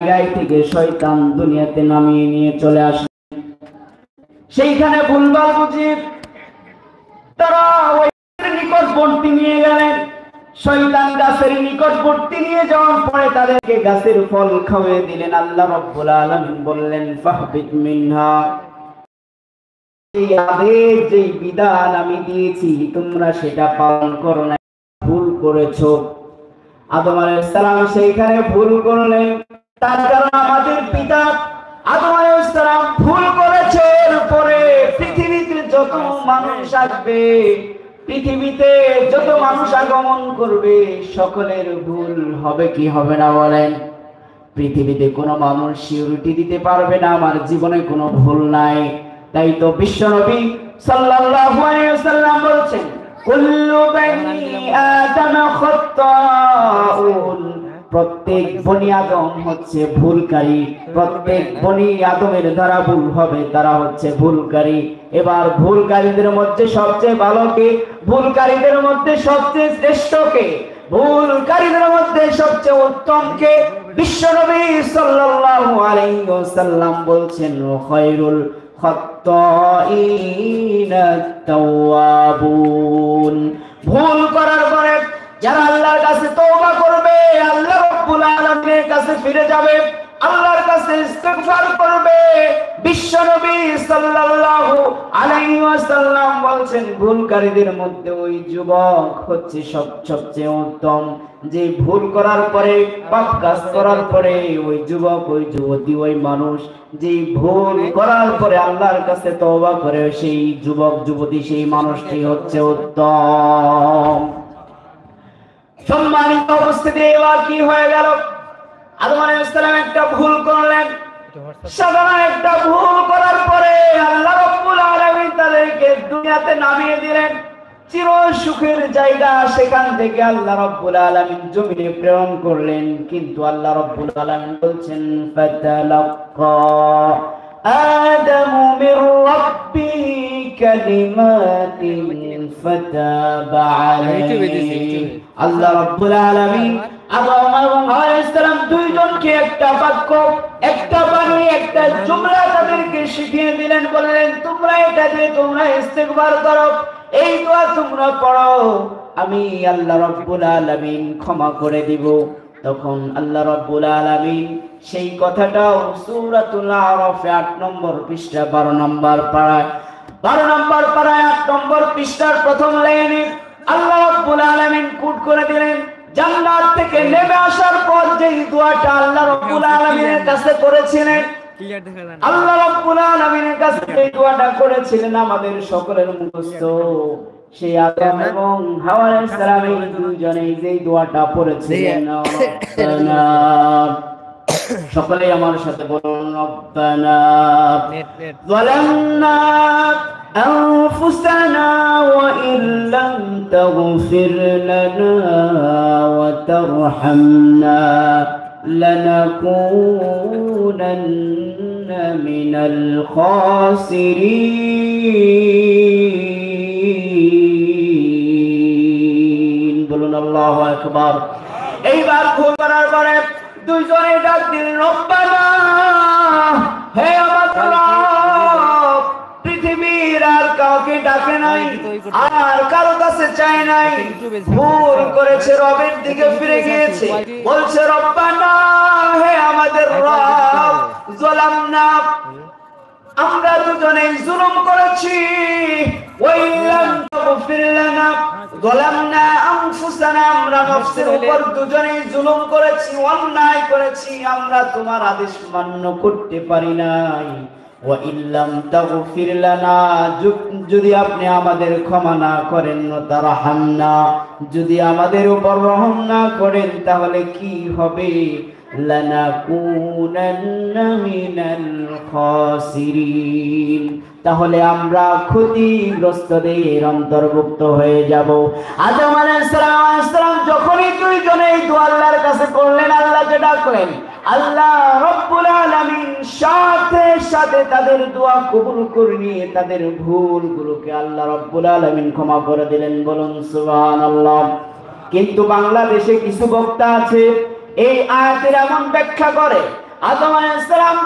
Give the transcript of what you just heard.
জায়গায় থেকে শয়তান দুনিয়াতে নামিয়ে নিয়ে চলে আসে। সেইখানে ভুলভাল বুঝি তারা ওই নিকটবর্তী নিয়ে গেলেন। শয়তান গাছের নিকটবর্তী নিয়ে যাওয়ার পরে তাদেরকে গাছের ফল খাওয়িয়ে দিলেন। আল্লাহ রাব্বুল আলামিন বললেন, ফাহবিত মিনহা, এই আদেশ, যে বিধান আমি দিয়েছি তোমরা সেটা পালন করো না, ভুল করেছো। আদম আলাইহিস সালাম সেইখানে ভুল করলেন। তার কারণ আমাদের পিতা আদম আলাইহিস সালাম ভুল করেছে। এরপরে পৃথিবীতে যত মানুষ আসবে, পৃথিবীতে যত মানুষ আগমন করবে, সকলের ভুল হবে কি হবে না বলেন? পৃথিবীতে কোনো মানুষ সিউরিটি দিতে পারবে না আমার জীবনে কোনো ভুল নাই। তাই তো বিশ্বনবী সাল্লাল্লাহু আলাইহি ওয়াসাল্লাম বলছেন, কুল্লু বানি আদম খাত্তাউন, প্রত্যেক বনি আদম হচ্ছে ভুলকারী। প্রত্যেক বনি আদমের দ্বারা ভুল হবে, তারা হচ্ছে ভুলকারী। এবার ভুলকারীদের মধ্যে সবচেয়ে ভালো কে? ভুলকারীদের মধ্যে সবচেয়ে শ্রেষ্ঠ কে? ভুলকারীদের মধ্যে সবচেয়ে উত্তম কে? বিশ্বনবী সাল্লাল্লাহু আলাইহি ওয়াসাল্লাম বলছেন, খায়রুল খাত্তাইনা তাওয়াবুন, ভুল করার পরে যারা আল্লাহর কাছে তওবা করবে, আল্লাহ রাব্বুল আলামিনের কাছে ফিরে যাবে, আল্লাহর কাছে ইস্তিগফার করবে, বিশ্বনবী সাল্লাল্লাহু আলাইহি ওয়াসাল্লাম বলছেন ভুলকারীদের মধ্যে ওই যুবক হচ্ছে সবচেয়ে উত্তম, যে ভুল করার পরে, পাপ কাজ করার পরে ওই যুবক, ওই যুবতী, ওই মানুষ যে ভুল করার পরে আল্লাহর কাছে তওবা করে, সেই যুবক যুবতী, সেই মানুষটি হচ্ছে উত্তম। সম্মানিত উপস্থিতি, এবার কি হয়ে গেল? আদম আলাইহিস সালাম একটা ভুল করলেন। সাধারণ একটা ভুল করার পরে আল্লাহ রাব্বুল আলামিন তাদেরকে দুনিয়াতে নামিয়ে দিলেন, চির সুখের জায়গা। সেখান থেকে আল্লাহ রাব্বুল আলামিন জমিনে প্রেরণ করলেন। কিন্তু আল্লাহ রাব্বুল আলামিন বলছেন, ফাতালাক্কা আদামু মির রাব্বিহি কালিমাতিন ফাতাবা আলাইহি। আল্লাহ রাব্বুল আলামিন আদম এবং হাওয়া আলাইহিস সালাম দুইজনকে একটা বাক্য, একটা বাণী, একটা জুমলা তাদেরকে শিখিয়ে দিলেন। বললেন, তোমরা এটা দিয়ে তোমরা ইস্তিগফার করো, এই দোয়া তোমরা পড়ো, আমি আল্লাহ রাব্বুল আলামিন ক্ষমা করে দিব। তখন আল্লাহ রাব্বুল আলামিন সেই কথাটাও সূরাতুল আরাফ 8 নম্বর পৃষ্ঠা 12 নম্বর পারায় 8 নম্বর পৃষ্ঠার প্রথম লাইনে আল্লাহ রাব্বুল আলামিন কোট করে দিলেন, জান্নাত থেকে নেমে আসার পর যে দোয়াটা আল্লাহ রাব্বুল আলামিনের কাছে করেছিলেন, আল্লাহ রাব্বুল আলামিনের কাছে এই দোয়াটা করেছিলেন, আমাদের সকলের মুখস্থ। সেই আদম এবং হাওয়া আলাইহিস সালাম এই দুজনেই যে দোয়াটা পড়েছিলেন, সকলেই আমার সাথে বলুন, রব্বানা যালামনা আনফুসানা ওয়া ইল্লাম তাগফির লানা ওয়া তারহামনা লানাকুনান্না মিনাল খাসিরিন। বলুন আল্লাহু আকবার। এইবার ভুল করার পরে দুইজনে ডাক দিলেন, রব্বানা, হে আমাদের রব। পৃথিবীর আর কাউকে ডাকে নাই, আর কারো কাছে চায় নাই, ভুল করেছে, রবের দিকে ফিরে গিয়েছে, বলছে, রব্বানা, হে আমাদের রব, যালামনা, আমরা দুজনেই জুলুম করেছি, ওয়াইলাম তাগফির লানা, যালামনা আনফুসানা, আমরা নফসের উপর দুজনেই জুলুম করেছি, অন্যায় করেছি, আমরা তোমার আদেশ মান্য করতে পারি নাই। ওয়া ইল্লাম তাগফির লানা, যদি আপনি আমাদের ক্ষমা না করেন, তারহামনা, যদি আমাদের উপর রহম না করেন, তাহলে কি হবে? লানাকুনান্না মিনাল খাসিরিন, তাহলে আমরা ক্ষতিগ্রস্তদের অন্তর্ভুক্ত হয়ে যাব। আদম আলাইহিস সালাম যখনই দুইজনে এই দোয়া আল্লাহর কাছে করলেন, আল্লাহকে ডাকলেন, আল্লাহ রাব্বুল আলামিন সাথে সাথে তাদের দোয়া কবুল করে নিয়ে তাদের ভুলগুলোকে আল্লাহ রাব্বুল আলামিন ক্ষমা করে দিলেন। বলুন সুবহানাল্লাহ। কিন্তু বাংলাদেশে কিছু বক্তা আছে এই আয়াতের এমন ব্যাখ্যা করে, আদম আলাইহিস সালাম